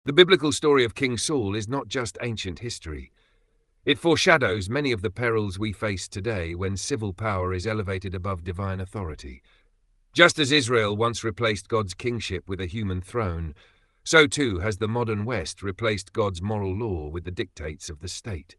The biblical story of King Saul is not just ancient history. It foreshadows many of the perils we face today when civil power is elevated above divine authority. Just as Israel once replaced God's kingship with a human throne, so too has the modern West replaced God's moral law with the dictates of the state.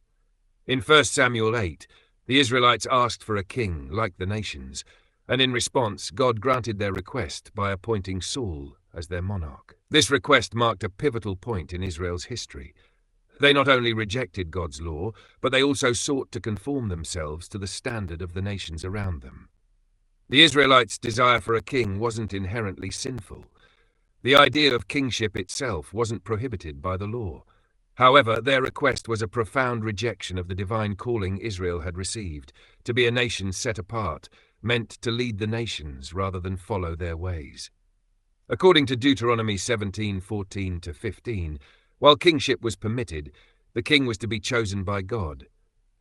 In 1 Samuel 8, the Israelites asked for a king like the nations, and in response, God granted their request by appointing Saul as their monarch. This request marked a pivotal point in Israel's history. They not only rejected God's law, but they also sought to conform themselves to the standard of the nations around them. The Israelites' desire for a king wasn't inherently sinful. The idea of kingship itself wasn't prohibited by the law. However, their request was a profound rejection of the divine calling Israel had received, to be a nation set apart, meant to lead the nations rather than follow their ways. According to Deuteronomy 17:14-15, while kingship was permitted, the king was to be chosen by God,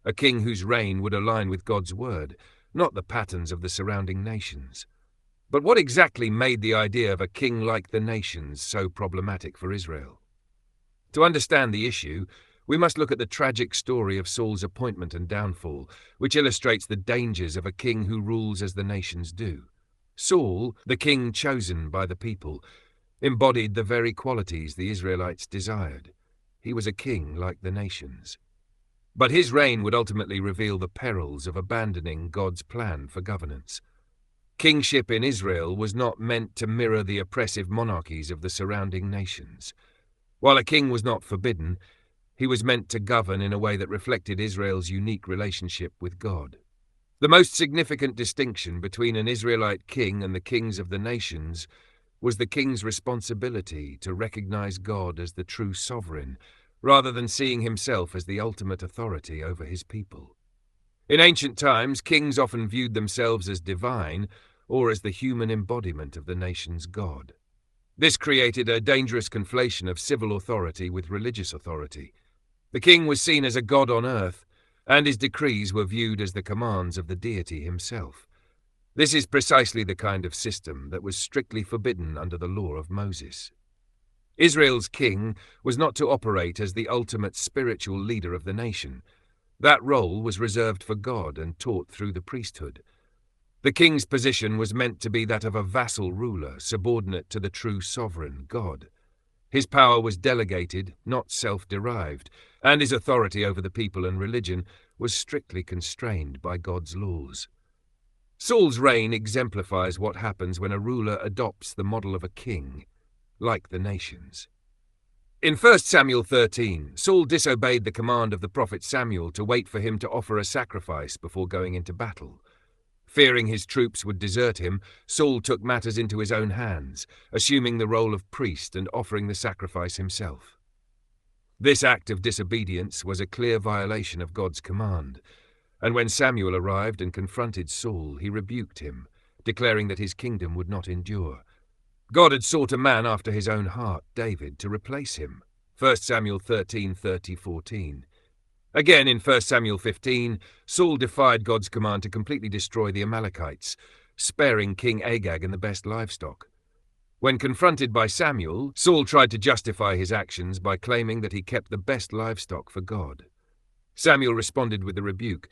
a king whose reign would align with God's word, not the patterns of the surrounding nations. But what exactly made the idea of a king like the nations so problematic for Israel? To understand the issue, we must look at the tragic story of Saul's appointment and downfall, which illustrates the dangers of a king who rules as the nations do. Saul, the king chosen by the people, embodied the very qualities the Israelites desired. He was a king like the nations. But his reign would ultimately reveal the perils of abandoning God's plan for governance. Kingship in Israel was not meant to mirror the oppressive monarchies of the surrounding nations. While a king was not forbidden, he was meant to govern in a way that reflected Israel's unique relationship with God. The most significant distinction between an Israelite king and the kings of the nations was the king's responsibility to recognize God as the true sovereign, rather than seeing himself as the ultimate authority over his people. In ancient times, kings often viewed themselves as divine or as the human embodiment of the nation's God. This created a dangerous conflation of civil authority with religious authority. The king was seen as a god on earth, and his decrees were viewed as the commands of the deity himself. This is precisely the kind of system that was strictly forbidden under the law of Moses. Israel's king was not to operate as the ultimate spiritual leader of the nation. That role was reserved for God and taught through the priesthood. The king's position was meant to be that of a vassal ruler, subordinate to the true sovereign, God. His power was delegated, not self-derived, and his authority over the people and religion was strictly constrained by God's laws. Saul's reign exemplifies what happens when a ruler adopts the model of a king, like the nations. In 1 Samuel 13, Saul disobeyed the command of the prophet Samuel to wait for him to offer a sacrifice before going into battle. Fearing his troops would desert him, Saul took matters into his own hands, assuming the role of priest and offering the sacrifice himself. This act of disobedience was a clear violation of God's command, and when Samuel arrived and confronted Saul, he rebuked him, declaring that his kingdom would not endure. God had sought a man after his own heart, David, to replace him. 1 Samuel 13:30-14. Again, in 1 Samuel 15, Saul defied God's command to completely destroy the Amalekites, sparing King Agag and the best livestock. When confronted by Samuel, Saul tried to justify his actions by claiming that he kept the best livestock for God. Samuel responded with the rebuke,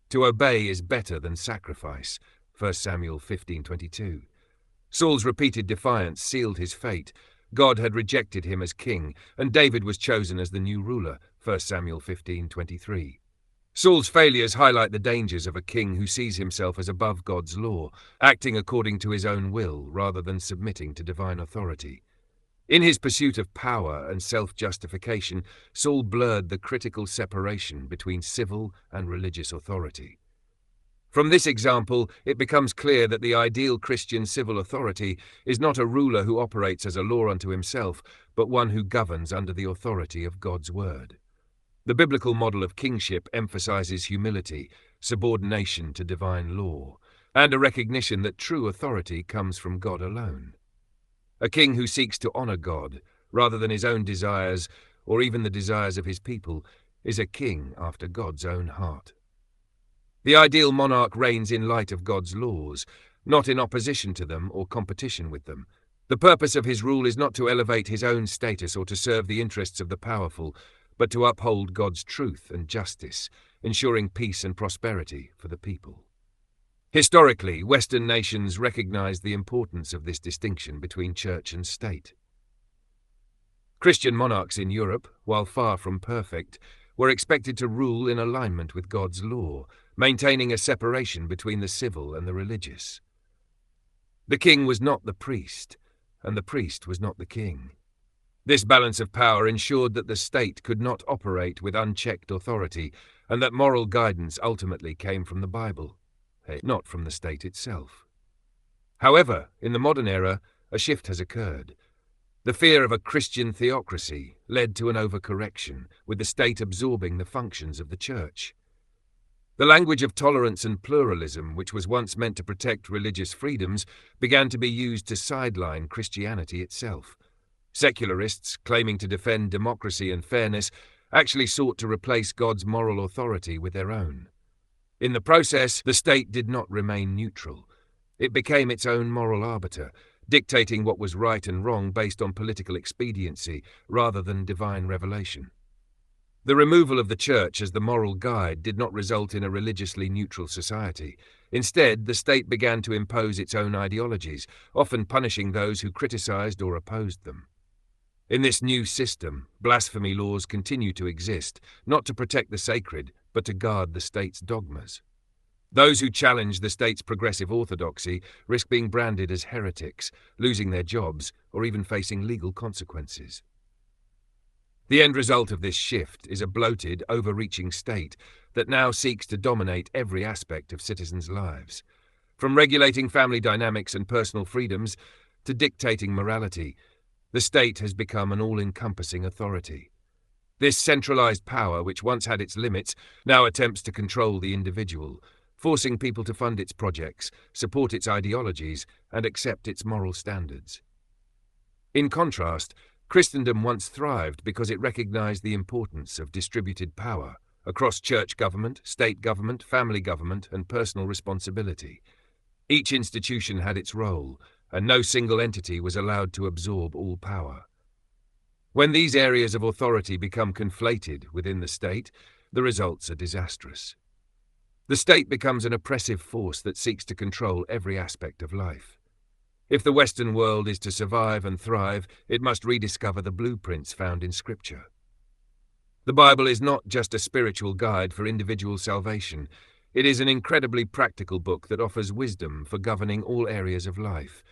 "To obey is better than sacrifice," 1 Samuel 15:22. Saul's repeated defiance sealed his fate. God had rejected him as king, and David was chosen as the new ruler, 1 Samuel 15:23. Saul's failures highlight the dangers of a king who sees himself as above God's law, acting according to his own will rather than submitting to divine authority. In his pursuit of power and self-justification, Saul blurred the critical separation between civil and religious authority. From this example, it becomes clear that the ideal Christian civil authority is not a ruler who operates as a law unto himself, but one who governs under the authority of God's word. The biblical model of kingship emphasizes humility, subordination to divine law, and a recognition that true authority comes from God alone. A king who seeks to honor God, rather than his own desires or even the desires of his people, is a king after God's own heart. The ideal monarch reigns in light of God's laws, not in opposition to them or competition with them. The purpose of his rule is not to elevate his own status or to serve the interests of the powerful, but to uphold God's truth and justice, ensuring peace and prosperity for the people. Historically, Western nations recognized the importance of this distinction between church and state. Christian monarchs in Europe, while far from perfect, were expected to rule in alignment with God's law, maintaining a separation between the civil and the religious. The king was not the priest, and the priest was not the king. This balance of power ensured that the state could not operate with unchecked authority, and that moral guidance ultimately came from the Bible, not from the state itself. However, in the modern era, a shift has occurred. The fear of a Christian theocracy led to an overcorrection, with the state absorbing the functions of the church. The language of tolerance and pluralism, which was once meant to protect religious freedoms, began to be used to sideline Christianity itself. Secularists, claiming to defend democracy and fairness, actually sought to replace God's moral authority with their own. In the process, the state did not remain neutral. It became its own moral arbiter, dictating what was right and wrong based on political expediency rather than divine revelation. The removal of the church as the moral guide did not result in a religiously neutral society. Instead, the state began to impose its own ideologies, often punishing those who criticized or opposed them. In this new system, blasphemy laws continue to exist, not to protect the sacred, but to guard the state's dogmas. Those who challenge the state's progressive orthodoxy risk being branded as heretics, losing their jobs, or even facing legal consequences. The end result of this shift is a bloated, overreaching state that now seeks to dominate every aspect of citizens' lives. From regulating family dynamics and personal freedoms to dictating morality, the state has become an all-encompassing authority. This centralized power, which once had its limits, now attempts to control the individual, forcing people to fund its projects, support its ideologies, and accept its moral standards. In contrast, Christendom once thrived because it recognized the importance of distributed power across church government, state government, family government, and personal responsibility. Each institution had its role, and no single entity was allowed to absorb all power. When these areas of authority become conflated within the state, the results are disastrous. The state becomes an oppressive force that seeks to control every aspect of life. If the Western world is to survive and thrive, it must rediscover the blueprints found in Scripture. The Bible is not just a spiritual guide for individual salvation. It is an incredibly practical book that offers wisdom for governing all areas of life,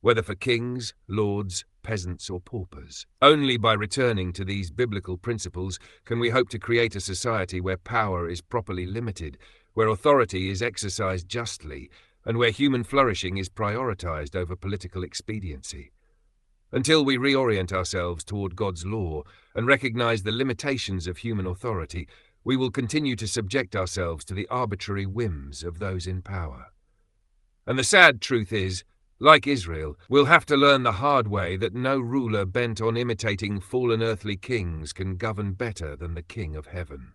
whether for kings, lords, peasants, or paupers. Only by returning to these biblical principles can we hope to create a society where power is properly limited, where authority is exercised justly, and where human flourishing is prioritized over political expediency. Until we reorient ourselves toward God's law and recognize the limitations of human authority, we will continue to subject ourselves to the arbitrary whims of those in power. And the sad truth is, like Israel, we'll have to learn the hard way that no ruler bent on imitating fallen earthly kings can govern better than the King of Heaven.